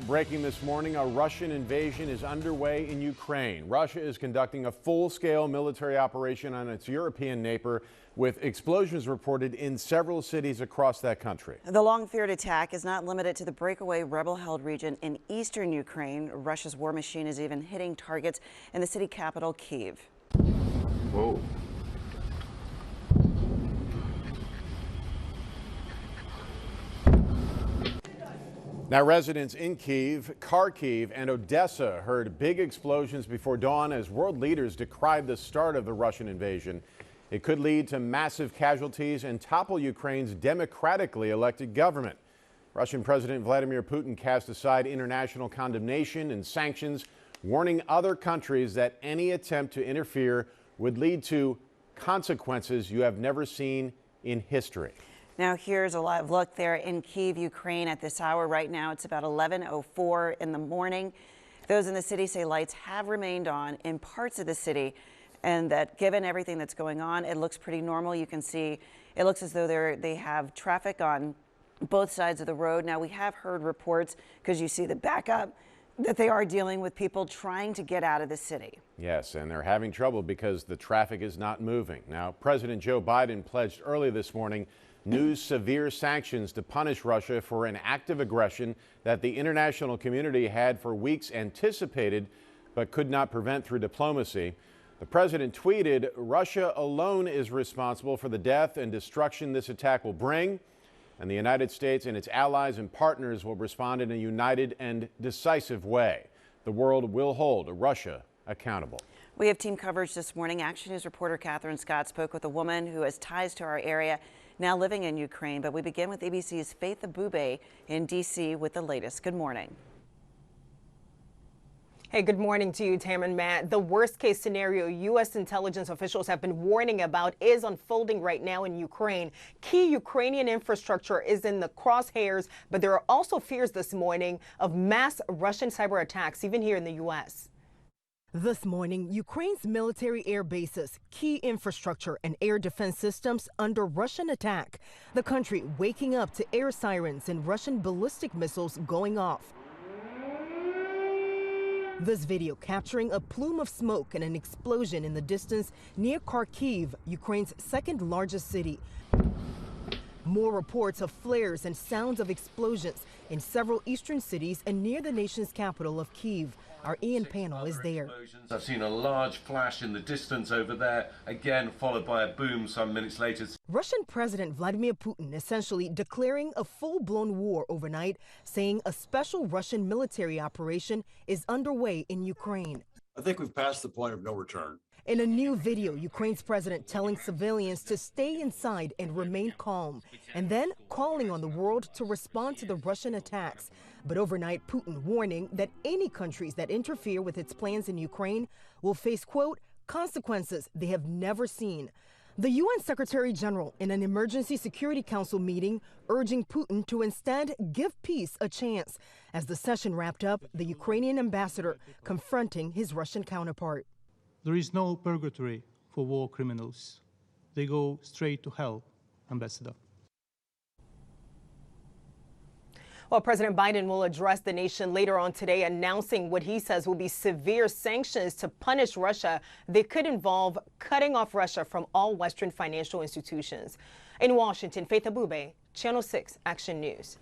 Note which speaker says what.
Speaker 1: Breaking this morning, a Russian invasion is underway in Ukraine. Russia is conducting a full-scale military operation on its European neighbor, with explosions reported in several cities across that country.
Speaker 2: The long-feared attack is not limited to the breakaway rebel-held region in eastern Ukraine. Russia's war machine is even hitting targets in the city capital, Kyiv.
Speaker 3: Whoa.
Speaker 1: Now, residents in Kyiv, Kharkiv, and Odessa heard big explosions before dawn as world leaders decried the start of the Russian invasion. It could lead to massive casualties and topple Ukraine's democratically elected government. Russian President Vladimir Putin cast aside international condemnation and sanctions, warning other countries that any attempt to interfere would lead to consequences you have never seen in history.
Speaker 2: Now here's a live look there in Kyiv, Ukraine at this hour. Right now it's about 11:04 in the morning. Those in the city say lights have remained on in parts of the city, and that given everything that's going on, it looks pretty normal. You can see it looks as though they have traffic on both sides of the road. Now we have heard reports, because you see the backup, that they are dealing with people trying to get out of the city.
Speaker 1: Yes, and they're having trouble because the traffic is not moving. Now, President Joe Biden pledged early this morning new severe sanctions to punish Russia for an act of aggression that the international community had for weeks anticipated but could not prevent through diplomacy. The president tweeted, "Russia alone is responsible for the death and destruction this attack will bring, and the United States and its allies and partners will respond in a united and decisive way. The world will hold Russia accountable."
Speaker 2: We have team coverage this morning. Action News reporter Catherine Scott spoke with a woman who has ties to our area, now living in Ukraine. But we begin with ABC's Faith Abube in D.C. with the latest. Good morning.
Speaker 4: Hey, good morning to you, Tam and Matt. The worst case scenario U.S. intelligence officials have been warning about is unfolding right now in Ukraine. Key Ukrainian infrastructure is in the crosshairs, but there are also fears this morning of mass Russian cyber attacks, even here in the U.S.
Speaker 5: This morning, Ukraine's military air bases, key infrastructure, and air defense systems under Russian attack. The country waking up to air sirens and Russian ballistic missiles going off. This video capturing a plume of smoke and an explosion in the distance near Kharkiv, Ukraine's second largest city. More reports of flares and sounds of explosions in several eastern cities and near the nation's capital of Kyiv. Our Ian Panel is there.
Speaker 3: I've seen a large flash in the distance over there, again followed by a boom some minutes later.
Speaker 5: Russian President Vladimir Putin essentially declaring a full-blown war overnight, saying a special Russian military operation is underway in Ukraine.
Speaker 6: I think we've passed the point of no return.
Speaker 5: In a new video, Ukraine's president telling civilians to stay inside and remain calm, and then calling on the world to respond to the Russian attacks. But overnight, Putin warning that any countries that interfere with its plans in Ukraine will face, quote, consequences they have never seen. The UN Secretary General in an Emergency Security Council meeting urging Putin to instead give peace a chance. As the session wrapped up, the Ukrainian ambassador confronting his Russian counterpart.
Speaker 7: There is no purgatory for war criminals. They go straight to hell, Ambassador.
Speaker 4: Well, President Biden will address the nation later on today, announcing what he says will be severe sanctions to punish Russia. They could involve cutting off Russia from all Western financial institutions. In Washington, Faith Abube, Channel 6 Action News.